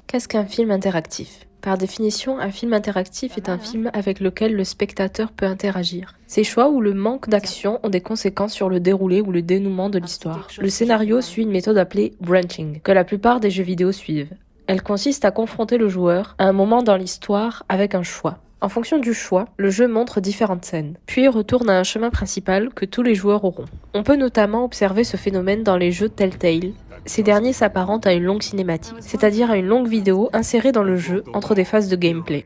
Qu'est-ce qu'un film interactif ? Par définition, un film interactif est un film avec lequel le spectateur peut interagir. Ces choix ou le manque d'action ont des conséquences sur le déroulé ou le dénouement de l'histoire. Le scénario suit une méthode appelée branching, que la plupart des jeux vidéo suivent. Elle consiste à confronter le joueur à un moment dans l'histoire avec un choix. En fonction du choix, le jeu montre différentes scènes, puis retourne à un chemin principal que tous les joueurs auront. On peut notamment observer ce phénomène dans les jeux Telltale. Ces derniers s'apparentent à une longue cinématique, c'est-à-dire à une longue vidéo insérée dans le jeu entre des phases de gameplay.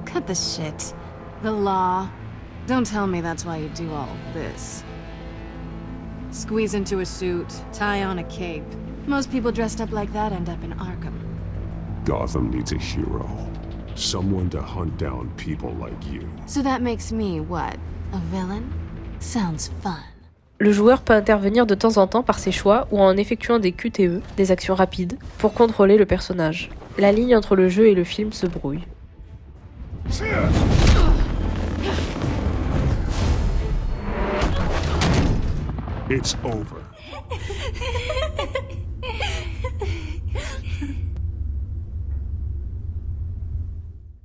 Cut the shit. The law. Don't tell me that's why you do all this. Squeeze into a suit, tie on a cape. Most people dressed up like that end up in Arkham. Gotham needs a hero. Someone to hunt down people like you. So that makes me what? A villain? Sounds fun. Le joueur peut intervenir de temps en temps par ses choix ou en effectuant des QTE, des actions rapides, pour contrôler le personnage. La ligne entre le jeu et le film se brouille. It's over.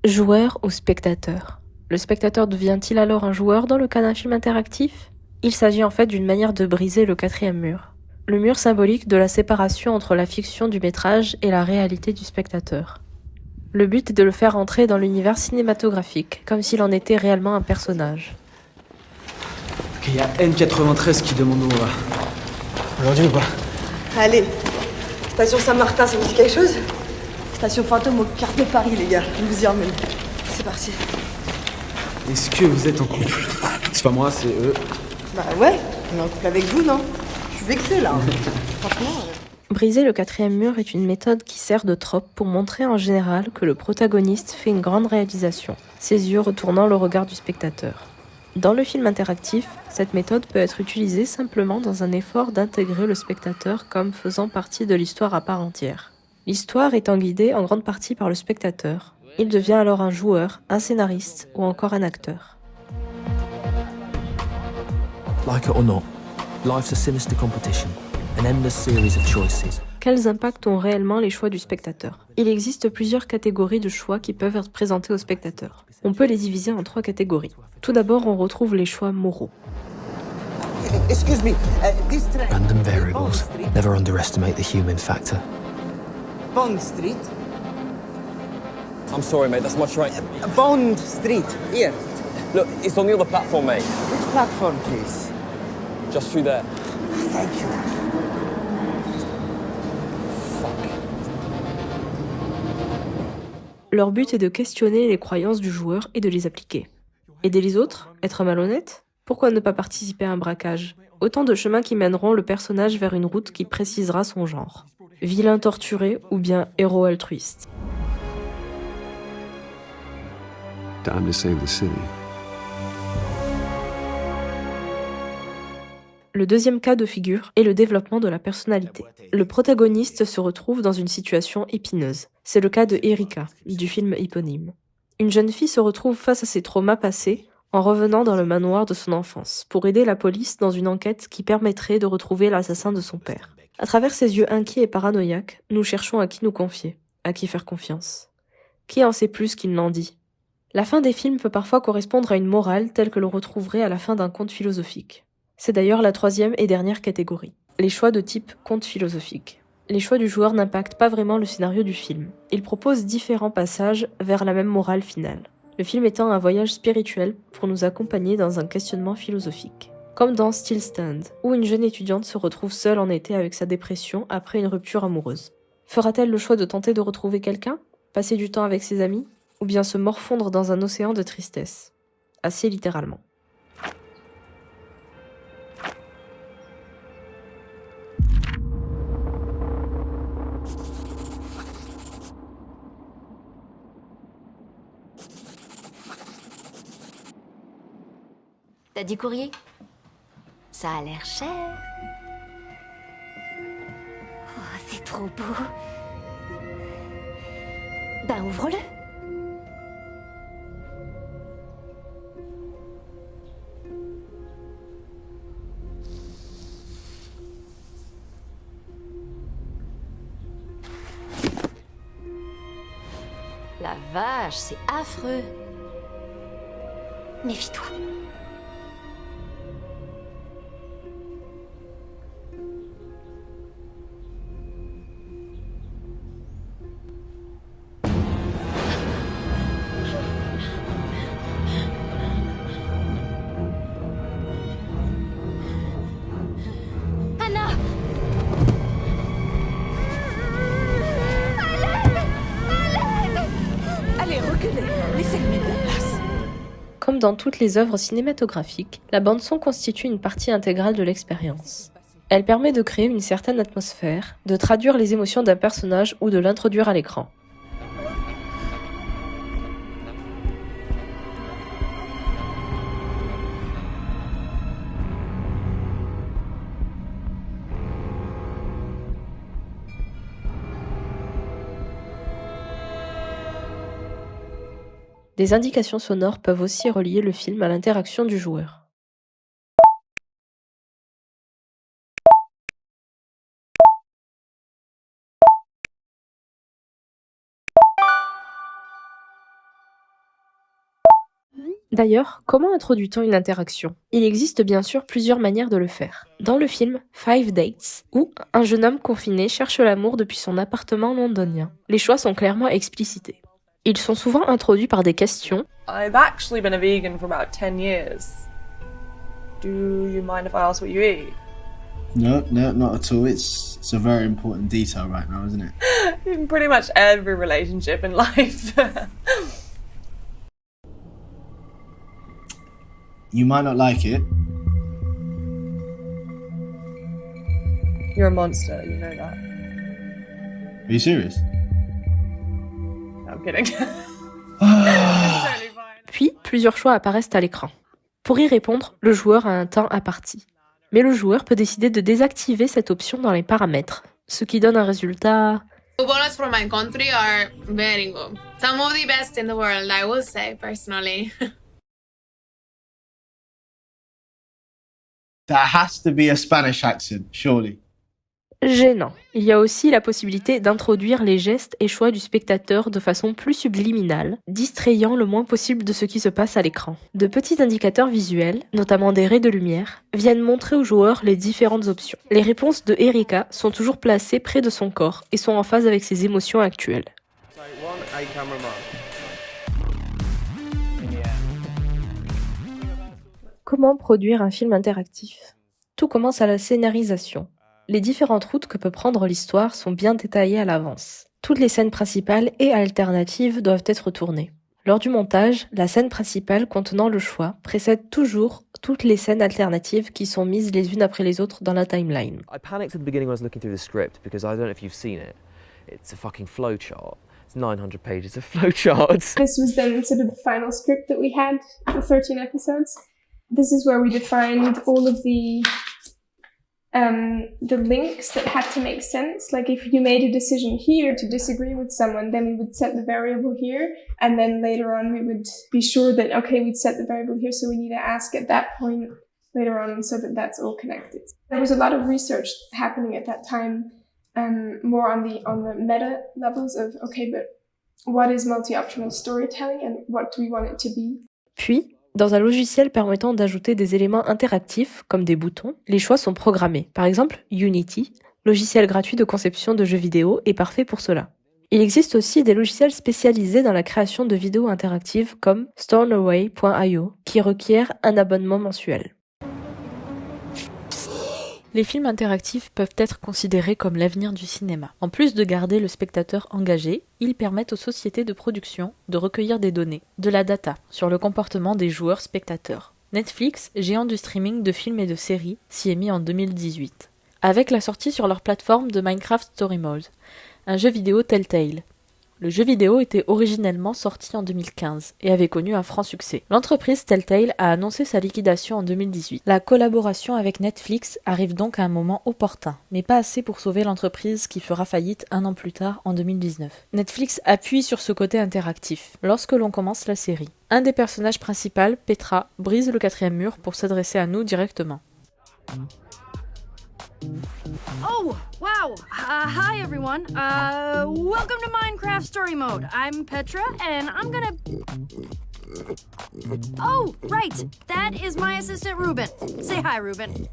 Joueur ou spectateur ? Le spectateur devient-il alors un joueur dans le cas d'un film interactif ? Il s'agit en fait d'une manière de briser le quatrième mur. Le mur symbolique de la séparation entre la fiction du métrage et la réalité du spectateur. Le but est de le faire entrer dans l'univers cinématographique, comme s'il en était réellement un personnage. Ok, y a N93 qui demande où on va. Aujourd'hui ou pas? Allez, station Saint-Martin, ça vous dit quelque chose? Station fantôme au quart de Paris, les gars. Je vous y emmène. C'est parti. Est-ce que vous êtes en couple? C'est pas moi, c'est eux. Bah ouais, on est en couple avec vous, non? Je suis vexée, là. Franchement... Briser le quatrième mur est une méthode qui sert de trope pour montrer en général que le protagoniste fait une grande réalisation, ses yeux retournant le regard du spectateur. Dans le film interactif, cette méthode peut être utilisée simplement dans un effort d'intégrer le spectateur comme faisant partie de l'histoire à part entière. L'histoire étant guidée en grande partie par le spectateur, il devient alors un joueur, un scénariste ou encore un acteur. Like it or not, life's a sinister competition, an endless series of choices. Quels impacts ont réellement les choix du spectateur ? Il existe plusieurs catégories de choix qui peuvent être présentés au spectateur. On peut les diviser en 3 catégories. Tout d'abord, on retrouve les choix moraux. Excuse me, this train... Random variables. Never underestimate the human factor. Bond Street? I'm sorry, mate, that's my train. Bond Street, here. Look, it's on the other platform, mate. Which platform, please? Just through there. Thank you. Leur but est de questionner les croyances du joueur et de les appliquer. Aider les autres ? Être malhonnête ? Pourquoi ne pas participer à un braquage ? Autant de chemins qui mèneront le personnage vers une route qui précisera son genre. Vilain torturé ou bien héros altruiste. Time to save the city. Le deuxième cas de figure est le développement de la personnalité. Le protagoniste se retrouve dans une situation épineuse. C'est le cas de Erika, du film éponyme. Une jeune fille se retrouve face à ses traumas passés en revenant dans le manoir de son enfance pour aider la police dans une enquête qui permettrait de retrouver l'assassin de son père. À travers ses yeux inquiets et paranoïaques, nous cherchons à qui nous confier, à qui faire confiance. Qui en sait plus qu'il n'en dit ? La fin des films peut parfois correspondre à une morale telle que l'on retrouverait à la fin d'un conte philosophique. C'est d'ailleurs la troisième et dernière catégorie, les choix de type conte philosophique. Les choix du joueur n'impactent pas vraiment le scénario du film. Ils proposent différents passages vers la même morale finale. Le film étant un voyage spirituel pour nous accompagner dans un questionnement philosophique. Comme dans Still Stand, où une jeune étudiante se retrouve seule en été avec sa dépression après une rupture amoureuse. Fera-t-elle le choix de tenter de retrouver quelqu'un, passer du temps avec ses amis, ou bien se morfondre dans un océan de tristesse ? Assez littéralement. T'as dit courrier? Ça a l'air cher. Oh, c'est trop beau. Ben, ouvre-le. vache, c'est affreux. Méfie-toi. Anna! Allez, reculez. Laissez-lui de la place. Comme dans toutes les œuvres cinématographiques, la bande-son constitue une partie intégrale de l'expérience. Elle permet de créer une certaine atmosphère, de traduire les émotions d'un personnage ou de l'introduire à l'écran. Des indications sonores peuvent aussi relier le film à l'interaction du joueur. D'ailleurs, comment introduit-on une interaction? Il existe bien sûr plusieurs manières de le faire. Dans le film Five Dates, où un jeune homme confiné cherche l'amour depuis son appartement londonien, les choix sont clairement explicités. Ils sont souvent introduits par des questions. I've actually been a vegan for about 10 years. Do you mind if I ask what you eat? No, not at all. It's a very important detail right now, isn't it? In pretty much every relationship in life. You might not like it. You're a monster, you know that. Are you serious? I'm kidding. Puis, plusieurs choix apparaissent à l'écran. Pour y répondre, le joueur a un temps imparti. Mais le joueur peut décider de désactiver cette option dans les paramètres, ce qui donne un résultat... Footballers from my country are very good. Some of the best in the world, I would say, personally. That has to be a Spanish accent, surely. Gênant. Il y a aussi la possibilité d'introduire les gestes et choix du spectateur de façon plus subliminale, distrayant le moins possible de ce qui se passe à l'écran. De petits indicateurs visuels, notamment des raies de lumière, viennent montrer aux joueurs les différentes options. Les réponses de Erika sont toujours placées près de son corps et sont en phase avec ses émotions actuelles. Comment produire un film interactif? Tout commence à la scénarisation. Les différentes routes que peut prendre l'histoire sont bien détaillées à l'avance. Toutes les scènes principales et alternatives doivent être tournées. Lors du montage, la scène principale contenant le choix précède toujours toutes les scènes alternatives qui sont mises les unes après les autres dans la timeline. I panicked at the beginning when I was looking through the script because I don't know if you've seen it. It's a fucking flowchart. It's 900 pages of flowcharts. This was then sort of the final script that we had for 13 episodes. This is where we defined all of the links that had to make sense. Like if you made a decision here to disagree with someone, then we would set the variable here. And then later on we would be sure that, okay, we'd set the variable here. So we need to ask at that point later on so that that's all connected. There was a lot of research happening at that time, more on the meta levels of, okay, but what is multi-optional storytelling and what do we want it to be? Puis, dans un logiciel permettant d'ajouter des éléments interactifs, comme des boutons, les choix sont programmés. Par exemple, Unity, logiciel gratuit de conception de jeux vidéo, est parfait pour cela. Il existe aussi des logiciels spécialisés dans la création de vidéos interactives comme Stornoway.io, qui requièrent un abonnement mensuel. Les films interactifs peuvent être considérés comme l'avenir du cinéma. En plus de garder le spectateur engagé, ils permettent aux sociétés de production de recueillir des données, de la data, sur le comportement des joueurs-spectateurs. Netflix, géant du streaming de films et de séries, s'y est mis en 2018, avec la sortie sur leur plateforme de Minecraft Story Mode, un jeu vidéo Telltale. Le jeu vidéo était originellement sorti en 2015 et avait connu un franc succès. L'entreprise Telltale a annoncé sa liquidation en 2018. La collaboration avec Netflix arrive donc à un moment opportun, mais pas assez pour sauver l'entreprise qui fera faillite un an plus tard en 2019. Netflix appuie sur ce côté interactif lorsque l'on commence la série. Un des personnages principaux, Petra, brise le 4e mur pour s'adresser à nous directement. Oh, wow. Hi, everyone. Welcome to Minecraft Story Mode. I'm Petra, and I'm gonna... Oh, right. That is my assistant, Ruben. Say hi, Ruben.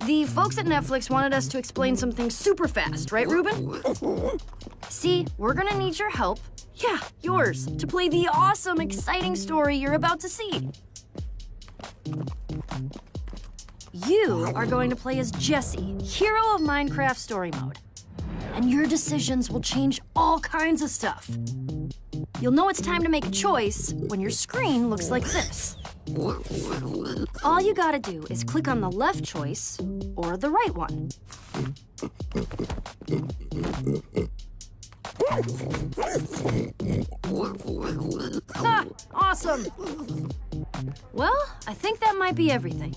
The folks at Netflix wanted us to explain something super fast, right, Ruben? See, we're gonna need your help. Yeah, yours, to play the awesome, exciting story you're about to see. You are going to play as Jesse, hero of Minecraft Story Mode. And your decisions will change all kinds of stuff. You'll know it's time to make a choice when your screen looks like this. All you gotta do is click on the left choice or the right one. Ha! Awesome! Well, I think that might be everything.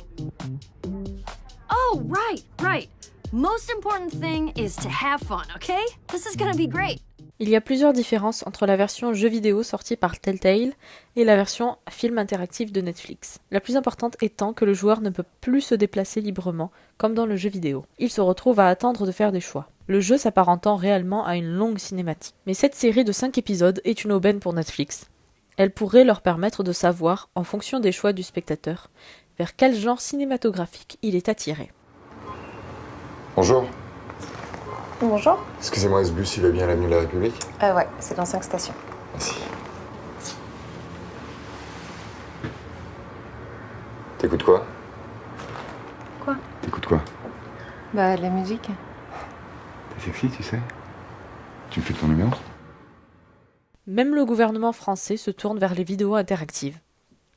Oh, right. Most important thing is to have fun, okay? This is gonna be great. Il y a plusieurs différences entre la version jeu vidéo sortie par Telltale et la version film interactif de Netflix. La plus importante étant que le joueur ne peut plus se déplacer librement, comme dans le jeu vidéo. Il se retrouve à attendre de faire des choix. Le jeu s'apparentant réellement à une longue cinématique. Mais cette série de 5 épisodes est une aubaine pour Netflix. Elle pourrait leur permettre de savoir, en fonction des choix du spectateur, vers quel genre cinématographique il est attiré. Bonjour. Bonjour. Excusez-moi, ce bus, il va bien à l'avenue de la République? Ouais, c'est dans 5 stations. Merci. T'écoutes quoi? Quoi? T'écoutes quoi? Bah, de la musique. T'es sexy, tu sais. Tu me fais ton numéro? Même le gouvernement français se tourne vers les vidéos interactives.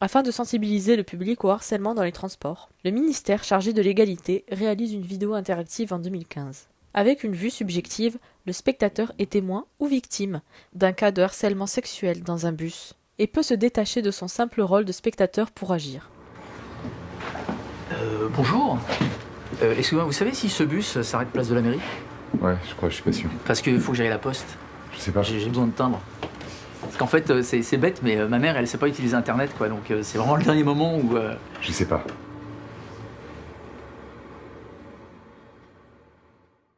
Afin de sensibiliser le public au harcèlement dans les transports, le ministère chargé de l'égalité réalise une vidéo interactive en 2015. Avec une vue subjective, le spectateur est témoin ou victime d'un cas de harcèlement sexuel dans un bus et peut se détacher de son simple rôle de spectateur pour agir. Bonjour. Excusez-moi, vous savez si ce bus s'arrête place de la mairie? Ouais, je crois, je suis pas sûr. Parce qu'il faut que j'aille à la poste. Je sais pas. J'ai besoin de timbre. Parce qu'en fait, c'est bête, mais ma mère, elle sait pas utiliser Internet, quoi. Donc c'est vraiment le dernier moment où... Je sais pas.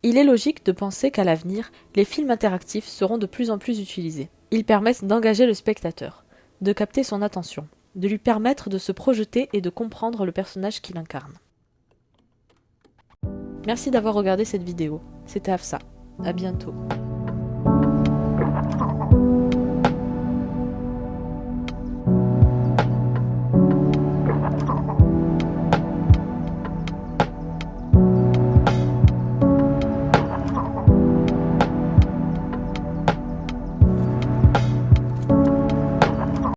Il est logique de penser qu'à l'avenir, les films interactifs seront de plus en plus utilisés. Ils permettent d'engager le spectateur, de capter son attention, de lui permettre de se projeter et de comprendre le personnage qu'il incarne. Merci d'avoir regardé cette vidéo. C'était Afsa. À bientôt.